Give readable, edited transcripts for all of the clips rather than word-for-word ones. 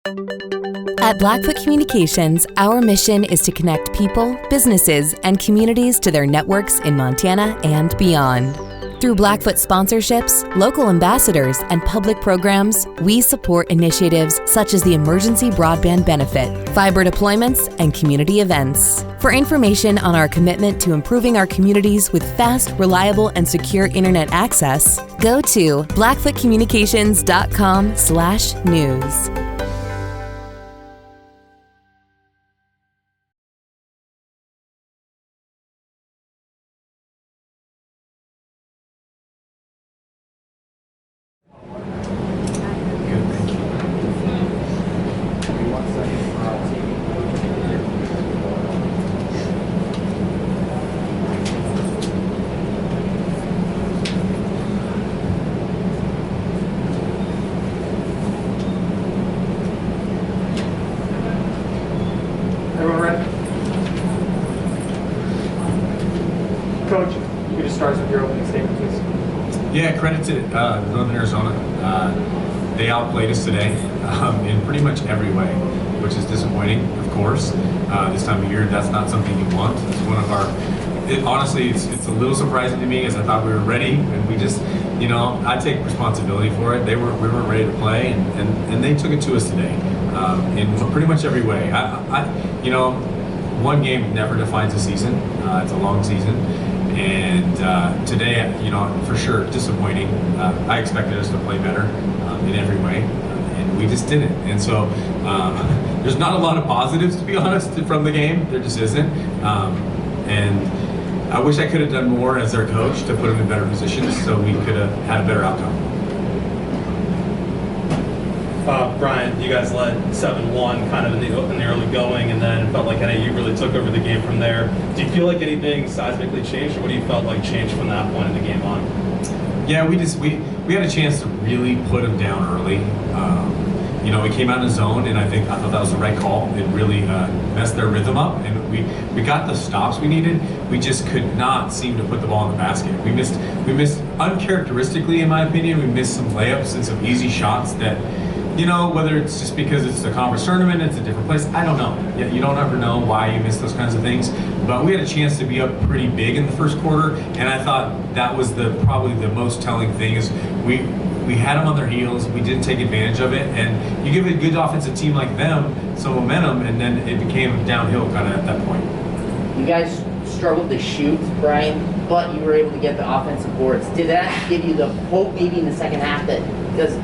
At Blackfoot Communications, our mission is to connect people, businesses, and communities to their networks in Montana and beyond. Through Blackfoot sponsorships, local ambassadors, and public programs, we support initiatives such as the Emergency Broadband Benefit, fiber deployments, and community events. For information on our commitment to improving our communities with fast, reliable, and secure internet access, go to blackfootcommunications.com/news. Everyone ready? Coach, you can just start us with your opening statement, please. Yeah, credit to Northern Arizona. They outplayed us today in pretty much every way, which is disappointing, of course. This time of year, that's not something you want. It's one of our, honestly, it's a little surprising to me as I thought we were ready, and we just, I take responsibility for it. We weren't ready to play, and they took it to us today in pretty much every way. One game never defines a season. It's a long season. And today, for sure, disappointing. I expected us to play better in every way, and we just didn't. And so there's not a lot of positives, to be honest, from the game. There just isn't. And I wish I could have done more as their coach to put them in better positions so we could have had a better outcome. Brian, you guys led 7-1 kind of in the early going, and then it felt like you really took over the game from there. Do you feel like anything seismically changed, or what do you felt like changed from that point in the game on? Yeah, we had a chance to really put them down early. We came out in a zone, and I thought that was the right call. It really messed their rhythm up, and we got the stops we needed. We just could not seem to put the ball in the basket. We missed uncharacteristically, in my opinion. We missed some layups and some easy shots that, whether it's just because it's the conference tournament, it's a different place, I don't know. You don't ever know why you miss those kinds of things. But we had a chance to be up pretty big in the first quarter, and I thought that was probably the most telling thing is we had them on their heels, we didn't take advantage of it, and you give a good offensive team like them some momentum, and then it became downhill kind of at that point. You guys struggled to shoot, Brian, but you were able to get the offensive boards. Did that give you the hope maybe in the second half that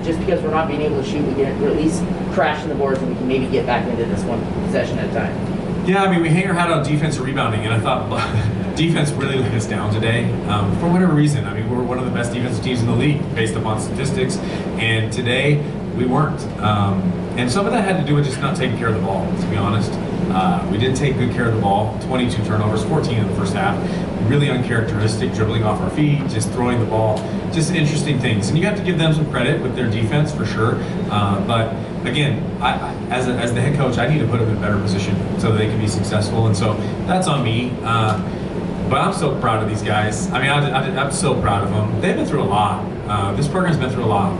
just because we're not being able to shoot, we can at least crash in the boards and we can maybe get back into this one possession at a time? Yeah, we hang our hat on defense and rebounding, and I thought defense really let us down today for whatever reason. We're one of the best defensive teams in the league based upon statistics, and today we weren't. And some of that had to do with just not taking care of the ball, to be honest. We didn't take good care of the ball. 22 turnovers, 14 in the first half. Really uncharacteristic, dribbling off our feet, just throwing the ball, just interesting things. And you have to give them some credit with their defense for sure. But again, as the head coach, I need to put them in a better position so that they can be successful. And so that's on me. But I'm so proud of these guys. I'm so proud of them. They've been through a lot. This program's been through a lot.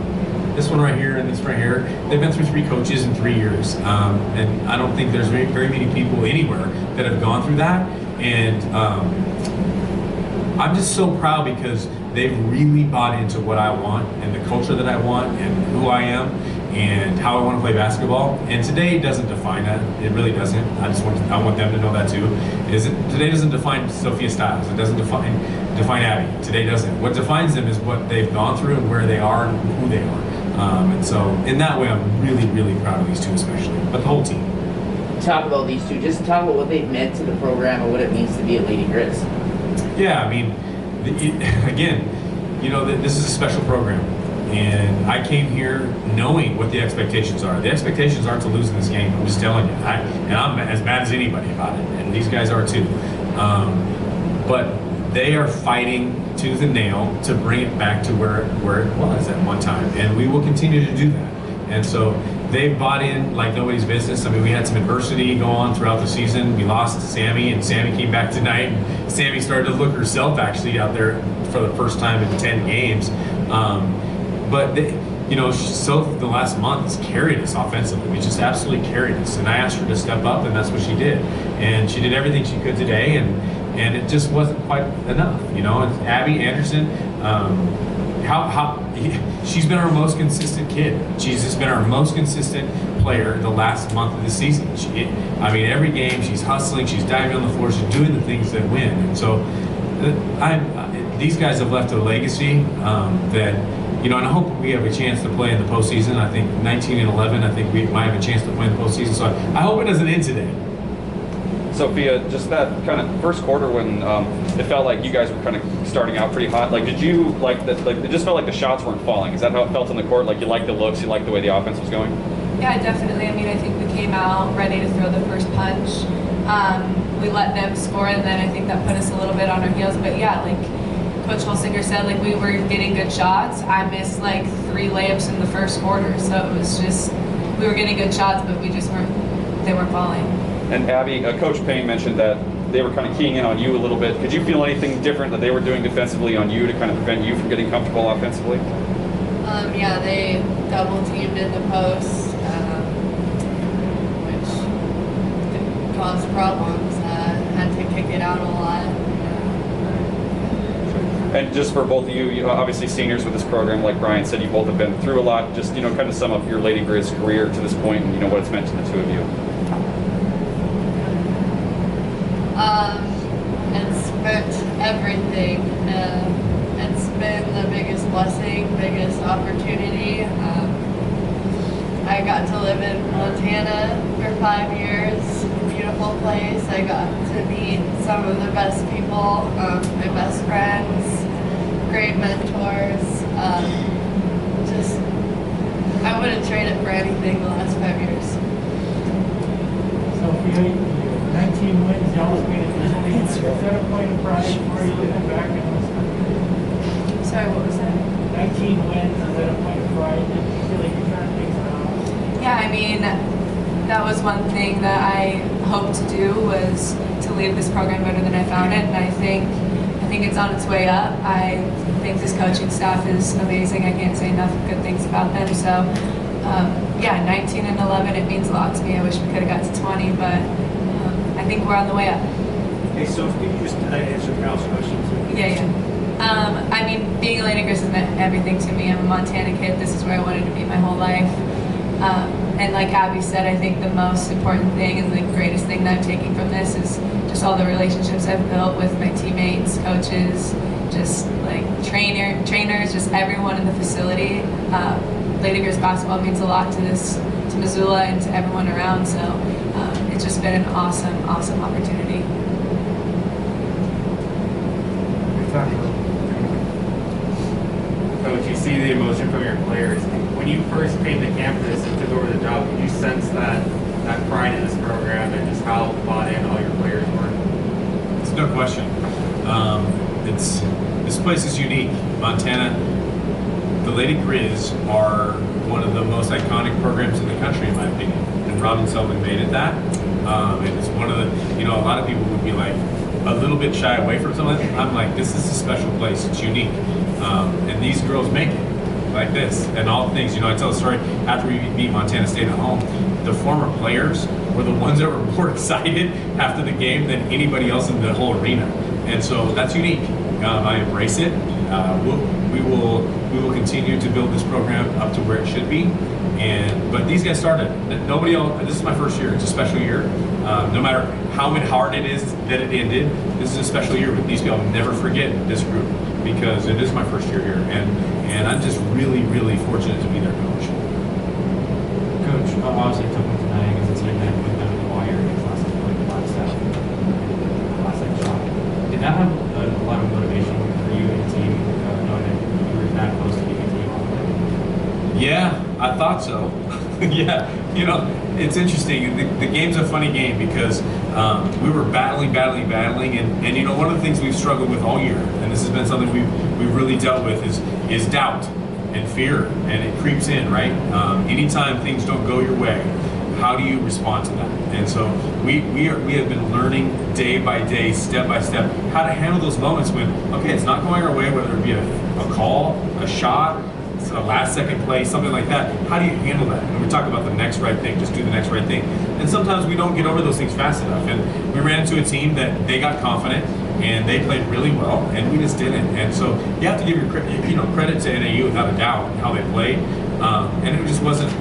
This one right here and this right here, they've been through 3 coaches in 3 years. And I don't think there's very many people anywhere that have gone through that. And I'm just so proud because they've really bought into what I want and the culture that I want and who I am and how I want to play basketball. And today doesn't define that. It really doesn't. I want them to know that too. Today doesn't define Sophia Stiles. It doesn't define Abby. Today doesn't. What defines them is what they've gone through and where they are and who they are. And so in that way, I'm really, really proud of these two especially, but the whole team. Talk about these two. Just talk about what they've meant to the program and what it means to be a Lady Griz. Yeah, again, this is a special program. And I came here knowing what the expectations are. The expectations aren't to lose in this game. I'm just telling you. And I'm as mad as anybody about it. And these guys are too. But they are fighting tooth and nail to bring it back to where it was at one time. And we will continue to do that. And so they've bought in like nobody's business. We had some adversity go on throughout the season. We lost Sammy, and Sammy came back tonight. And Sammy started to look herself actually out there for the first time in 10 games. But so the last month has carried us offensively. It just absolutely carried us. And I asked her to step up, and that's what she did. And she did everything she could today, and it just wasn't quite enough. And Abby Anderson, she's been our most consistent kid. She's just been our most consistent player the last month of the season. Every game she's hustling, she's diving on the floor, she's doing the things that win. And so these guys have left a legacy that, and I hope we have a chance to play in the postseason. I think 19 and 11, I think we might have a chance to play in the postseason. So I hope it doesn't end today. Sophia, just that kind of first quarter when it felt like you guys were kind of starting out pretty hot. Like, did you like that? Like, it just felt like the shots weren't falling. Is that how it felt on the court? Like, you liked the looks, you liked the way the offense was going? Yeah, definitely. I think we came out ready to throw the first punch. We let them score, and then I think that put us a little bit on our heels. But yeah, like Coach Holsinger said, like we were getting good shots. I missed like 3 layups in the first quarter, so it was just we were getting good shots, but they weren't falling. And Abby, Coach Payne mentioned that they were kind of keying in on you a little bit. Did you feel anything different that they were doing defensively on you to kind of prevent you from getting comfortable offensively? Yeah, they double teamed in the post, which caused problems. Had to kick it out a lot. And just for both of you, obviously seniors with this program, like Brian said, you both have been through a lot. Just kind of sum up your Lady Griz career to this point, and what it's meant to the two of you. It's meant everything. It's been the biggest blessing, biggest opportunity. I got to live in Montana for 5 years. Beautiful place. I got to meet some of the best people, my best friends, great mentors. I wouldn't trade it for anything the last 5 years. Sophia, 19 wins, you always made it this week. Is that a point of pride for you looking back on this? Sorry, what was that? 19 wins, is that a point of pride? Do you feel like you're trying to fix it out? Yeah, that was one thing that I hoped to do, was to leave this program better than I found it, and I think it's on its way up. I think this coaching staff is amazing. I can't say enough good things about them. So, 19 and 11, it means a lot to me. I wish we could have got to 20, but I think we're on the way up. Hey, Sophie, can you just answer Kyle's question too? Yeah. Being a Lady Griz has meant everything to me. I'm a Montana kid. This is where I wanted to be my whole life. And like Abby said, I think the most important thing and the greatest thing that I'm taking from this is just all the relationships I've built with my teammates, coaches, just like trainers, just everyone in the facility. Lady Griz basketball means a lot to Missoula and to everyone around. So it's just been an awesome opportunity. Coach, you see the emotion from your players. When you first came to campus and took over the job, did you sense that pride in this program and just how bought in all your players were? It's no question. This place is unique. Montana, the Lady Griz are one of the most iconic programs in the country, in my opinion. And Robin Selvig made it that. And it's one of the, a lot of people would be like a little bit shy away from something. I'm like, this is a special place. It's unique. And these girls make it like this. And all the things, I tell a story after we beat Montana State at home, the former players were the ones that were more excited after the game than anybody else in the whole arena. And so that's unique. I embrace it. We will continue to build this program up to where it should be. But these guys started. Nobody else. This is my first year. It's a special year. No matter how hard it is that it ended, this is a special year with these people. I'll never forget this group because it is my first year here, and I'm just really, really fortunate to be their coach. Coach, obviously it took them tonight because it's an event with them in the wire against last second shot. Did that have a lot of motivation for you and the team, knowing that you were that close to beating the team off? Yeah, I thought so. Yeah, it's interesting. The game's a funny game because we were battling, and one of the things we've struggled with all year, and this has been something we've really dealt with, is doubt and fear, and it creeps in, right? Anytime things don't go your way, how do you respond to that? And so we have been learning day by day, step by step, how to handle those moments when, okay, it's not going our way, whether it be a call, a shot, a last second play, something like that. How do you handle that? And we talk about the next right thing, just do the next right thing. And sometimes we don't get over those things fast enough. And we ran into a team that they got confident and they played really well, and we just didn't. And so you have to give your credit to NAU without a doubt how they played. And it just wasn't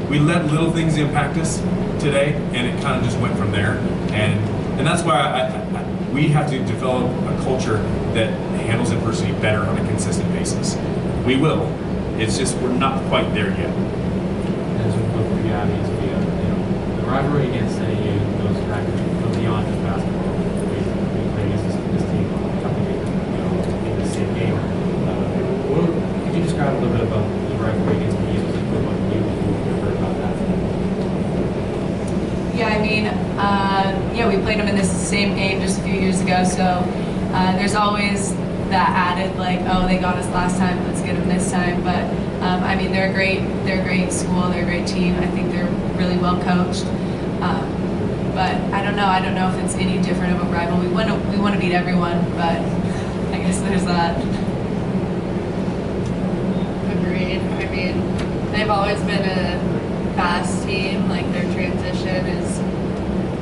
we let little things impact us today, and it kind of just went from there. And that's why we have to develop a culture that handles adversity better on a consistent basis. We will. It's just we're not quite there yet. As we put for Gabby, the rivalry against NAU goes back beyond just basketball. We play against this team a couple of in the same game. Could you describe a little bit about the rivalry against NAU and what you heard about that? Yeah, I mean, we played them in this same game just a few years ago, so there's always that added, like, oh, they got us last time, let's get them this time. But I mean, they're a great school, they're a great team. I think they're really well coached. But I don't know if it's any different of a rival. We want to beat everyone, but I guess there's that. Agreed. I mean, they've always been a fast team. Like, their transition has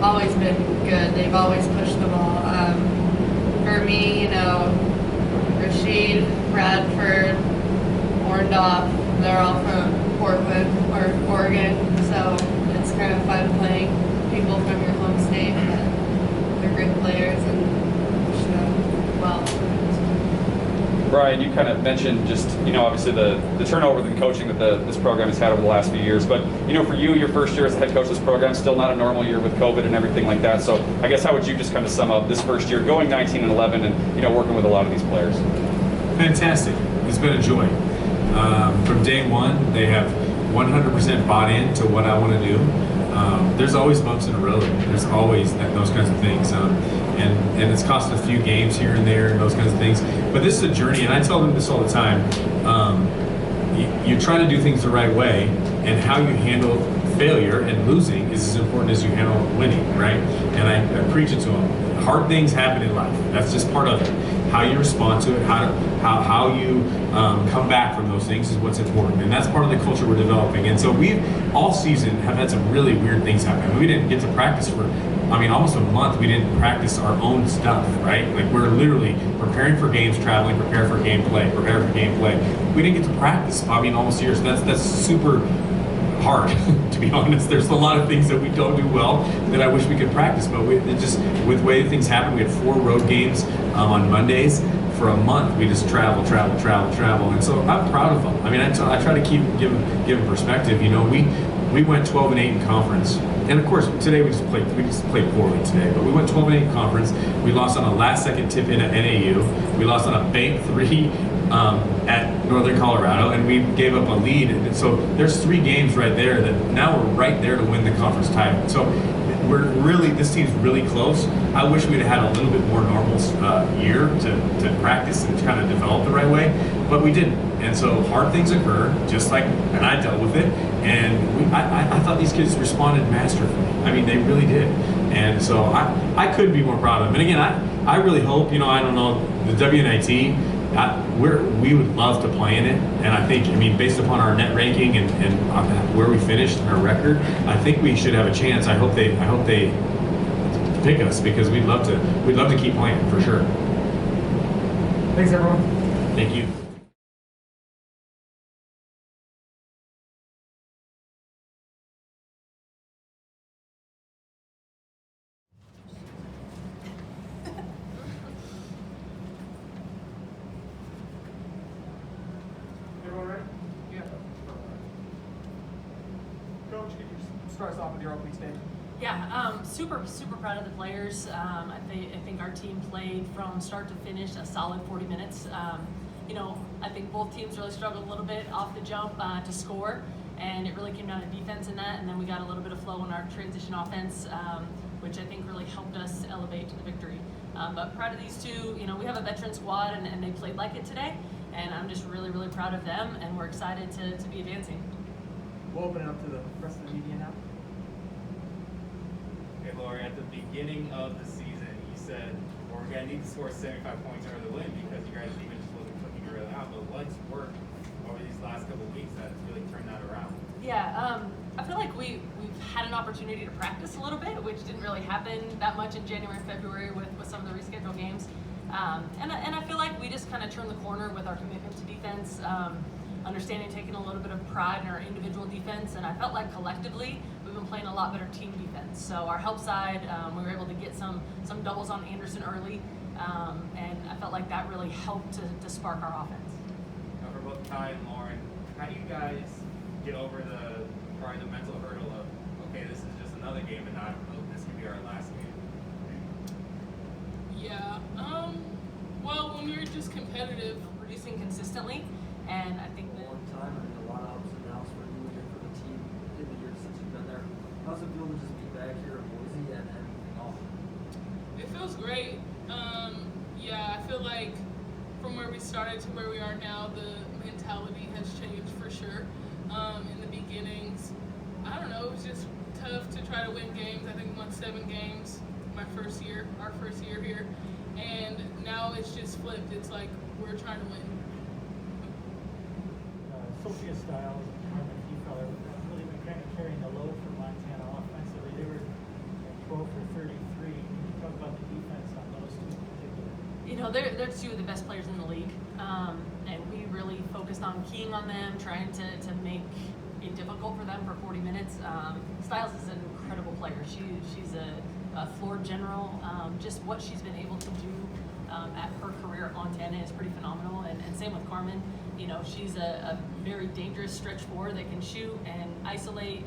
always been good. They've always pushed the ball. For me, Rashid, Bradford, Orndorff, they're all from Portland or Oregon, so it's kind of fun playing people from your home state, but they're great players and push them well. Brian, you kind of mentioned just, obviously the turnover in coaching that this program has had over the last few years. But, for you, your first year as the head coach of this program, still not a normal year with COVID and everything like that. So I guess how would you just kind of sum up this first year, going 19-11 and, working with a lot of these players? Fantastic. It's been a joy. From day one, they have 100% bought into what I want to do. There's always bumps in the road. There's always those kinds of things. And it's cost a few games here and there and those kinds of things. But this is a journey, and I tell them this all the time. You try to do things the right way, and how you handle failure and losing is as important as you handle winning, right? And I preach it to them. Hard things happen in life. That's just part of it. How you respond to it, how you come back from those things is what's important. And that's part of the culture we're developing. And so we all season have had some really weird things happen. We didn't get to practice for almost a month. We didn't practice our own stuff, right? Like, we're literally preparing for games, traveling, prepare for gameplay. We didn't get to practice, almost a year. So that's super hard, to be honest. There's a lot of things that we don't do well that I wish we could practice, but with the way things happen, we had 4 road games on Mondays. For a month, we just travel, and so I'm proud of them. I try to keep give perspective. We went 12-8 in conference, and of course today we just played poorly today. But we went 12-8 in conference. We lost on a last-second tip in at NAU. We lost on a bank 3 at Northern Colorado, and we gave up a lead. And so there's 3 games right there that now we're right there to win the conference title. So this team's really close. I wish we'd have had a little bit more normal year to practice and kind of develop the right way, but we didn't. And so hard things occur, and I dealt with it. And I thought these kids responded masterfully. They really did. And so I couldn't be more proud of them. And again, I really hope, I don't know, the WNIT, we would love to play in it, and I think, based upon our net ranking and where we finished and our record, I think we should have a chance. I hope they pick us, because we'd love to keep playing for sure. Thanks, everyone. Thank you. Start us off with your opening statement. Yeah, super proud of the players. I think our team played from start to finish a solid 40 minutes. I think both teams really struggled a little bit off the jump to score, and it really came down to defense in that. And then we got a little bit of flow in our transition offense, which I think really helped us elevate to the victory. But proud of these two. We have a veteran squad, and they played like it today. And I'm just really proud of them, and we're excited to be advancing. We'll open it up to the rest of the media now. Okay, Loree, at the beginning of the season, you said, we're going to need to score 75 points in order to win because you guys' defense just wasn't clicking really but what's worked over these last couple of weeks that's really turned that around? Yeah, I feel like we've had an opportunity to practice a little bit, which didn't really happen that much in January and February with some of the rescheduled games. And I feel like we just kind of turned the corner with our commitment to defense, understanding, taking a little bit of pride in our individual defense, and I felt like collectively we've been playing a lot better team defense. So our help side, we were able to get some doubles on Anderson early, and I felt like that really helped to spark our offense. Now for both Ty and Lauren, how do you guys get over probably the mental hurdle of, okay, this is just another game and not, oh, this could be our last game? Yeah, well, when you're just competitive, Producing consistently, and I think that Long time, I mean, a lot of ups and downs for you and for the team in the years since you've been there. How's it feel to just be back here in Boise and everything off? it feels great. Yeah, I feel like from where we started to where we are now, the mentality has changed for sure. In the beginnings, I don't know, it was just tough to try to win games. I think we won 7 games our first year here. And now it's just flipped. It's like we're trying to win. Sophia Styles and Carmen Kiefer have really been kind of carrying the load for Montana offensively. They were 12 for 33. Can you talk about the defense on those two in particular? you know, they're two of the best players in the league, and we really focused on keying on them, trying to make it difficult for them for 40 minutes. Styles is an incredible player. She's a floor general. Just what she's been able to do at her career at Montana is pretty phenomenal, and same with Carmen. You know, she's a very dangerous stretch forward that can shoot and isolate.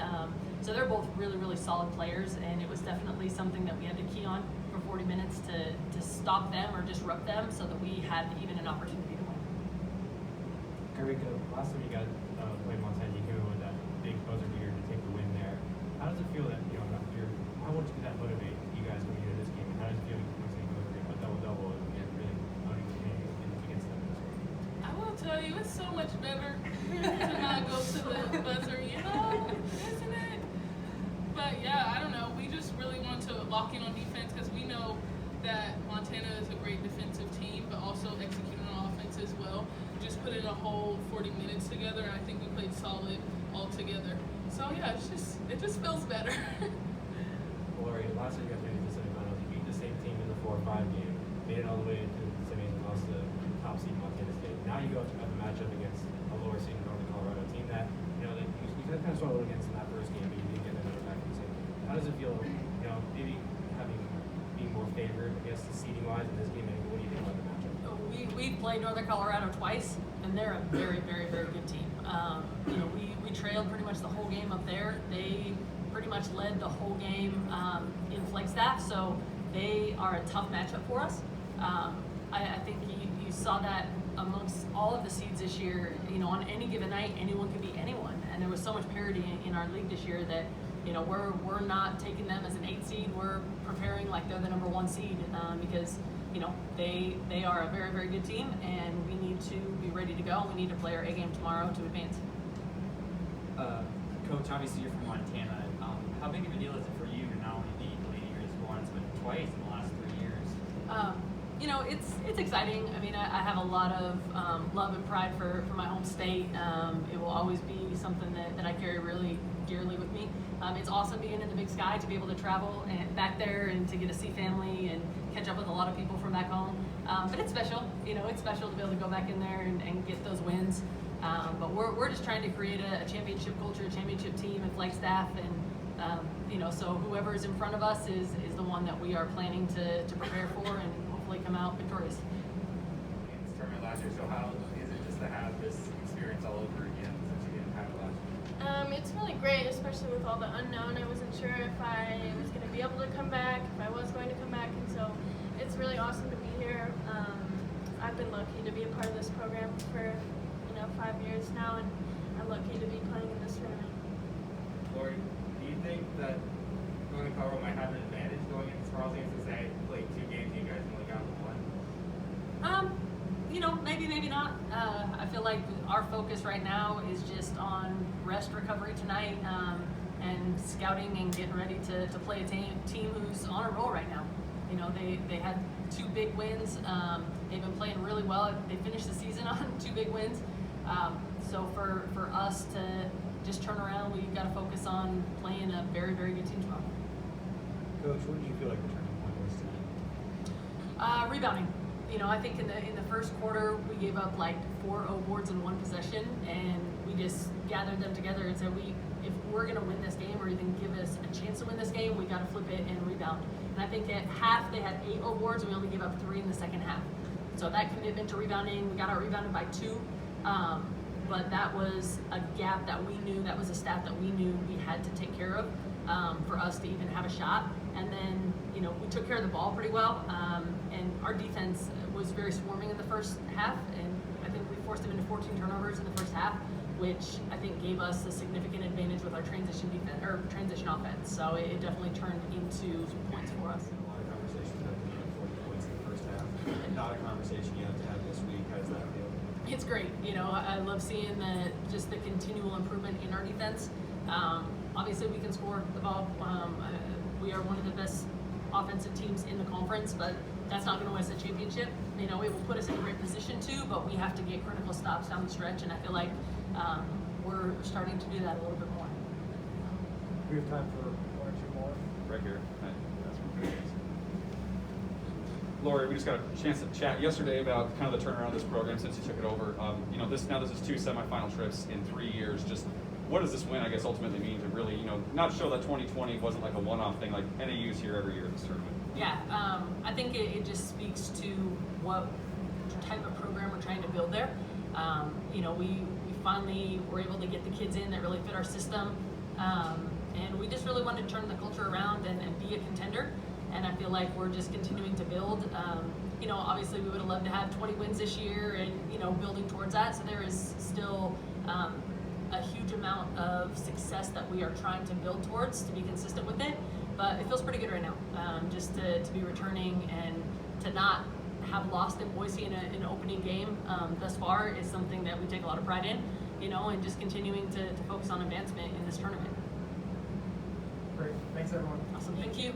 So they're both really, really solid players, and it was definitely something that we had to key on for 40 minutes to stop them or disrupt them so that we had even an opportunity to win. Erika, last time you guys played Montana, you came in with that big buzzer beater to take the win there. How does it feel that, you know, how much did that motivate you guys going into this game? And how does it feel once you go a double-double and you're really motivating against them this way? I will tell you, it's so much better to not go to the buzzer, you know, isn't it? But yeah, I don't know. We just really want to lock in on defense because we know that Montana is a great defensive team, but also executing on offense as well. Just put in a whole 40 minutes together, and I think we played solid all together. So yeah, it just feels better. Loree, last time you guys made it to the semifinals, you beat the same team in the 4-5 game, made it all the way to the semis and lost to top seed Montana State. Now you go to have a matchup against a lower seed Northern Colorado team that, you know, that you kind of struggled against in that first game, but you didn't get another back in the same game. How does it feel, you know, maybe being more favored, I guess, seeding-wise in this game, and what do you think about the matchup? We've played Northern Colorado twice, and they're a very, very, very good team. You know, we trailed pretty much the whole game up there. They pretty much led the whole game in Flagstaff, so they are a tough matchup for us. I think you saw that amongst all of the seeds this year. You know, on any given night, anyone could beat anyone, and there was so much parity in our league this year that, you know, we're not taking them as an 8 seed. We're preparing like they're the number 1 seed because, you know, they are a very, very good team, and we need to be ready to go. We need to play our A game tomorrow to advance. Coach, obviously you're from Montana. How big of a deal is it for you to not only beat the Lady Griz once, but twice in the last 3 years? You know, it's exciting. I mean, I have a lot of love and pride for my home state. It will always be something that I carry really dearly with me. It's awesome being in the Big Sky, to be able to travel and back there and to get to see family and catch up with a lot of people from back home. But it's special. You know, it's special to be able to go back in there and get those wins. But we're just trying to create a championship culture, a championship team in Flagstaff, and you know, so whoever is in front of us is the one that we are planning to prepare for and hopefully come out victorious. It's tournament last year, so how is it just to have this experience all over again since you didn't have it last year? It's really great, especially with all the unknown. I wasn't sure if I was going to be able to come back, if I was going to come back, and so it's really awesome to be here. I've been lucky to be a part of this program for 5 years now, and I'm lucky to be playing in this tournament. Loree, do you think that Northern Colorado might have an advantage going into tomorrow's game since they played 2 games and you guys only got 1? You know, maybe not. I feel like our focus right now is just on rest recovery tonight and scouting and getting ready to play a team who's on a roll right now. You know, they had 2 big wins. They've been playing really well. They finished the season on 2 big wins. So for us to just turn around, we got to focus on playing a very, very good team tomorrow. Coach, what did you feel like the turning point was tonight? Rebounding. You know, I think in the first quarter we gave up like 4 O-boards in 1 possession, and we just gathered them together and said, if we're going to win this game or even give us a chance to win this game, we got to flip it and rebound. And I think at half they had 8 O-boards, and we only gave up 3 in the second half. So that commitment to rebounding, we got out rebounded by 2. But that was a gap that we knew, that was a stat that we knew we had to take care of for us to even have a shot. And then, you know, we took care of the ball pretty well, and our defense was very swarming in the first half, and I think we forced them into 14 turnovers in the first half, which I think gave us a significant advantage with our transition defense or transition offense. So it definitely turned into points for us. A lot of conversations have been at 40 points in the first half. Not a conversation you have to have this week. How does that feel? It's great. You know, I love seeing just the continual improvement in our defense. Obviously, we can score the ball. We are one of the best offensive teams in the conference, but that's not going to win us a championship. You know, it will put us in a great position too, but we have to get critical stops down the stretch, and I feel like we're starting to do that a little bit more. We have time for 1 or 2 more. Right here. Loree, we just got a chance to chat yesterday about kind of the turnaround of this program since you took it over. You know, this is 2 semifinal trips in 3 years. Just what does this win, I guess, ultimately mean to really, you know, not show that 2020 wasn't like a one-off thing, like NAU's here every year at this tournament? Yeah, I think it just speaks to what type of program we're trying to build there. You know, we finally were able to get the kids in that really fit our system, and we just really wanted to turn the culture around and be a contender. And I feel like we're just continuing to build. You know, obviously we would have loved to have 20 wins this year and, you know, building towards that. So there is still a huge amount of success that we are trying to build towards to be consistent with it. But it feels pretty good right now, just to be returning and to not have lost in Boise in an opening game thus far is something that we take a lot of pride in, you know, and just continuing to focus on advancement in this tournament. Great. Thanks, everyone. Awesome. Thank you.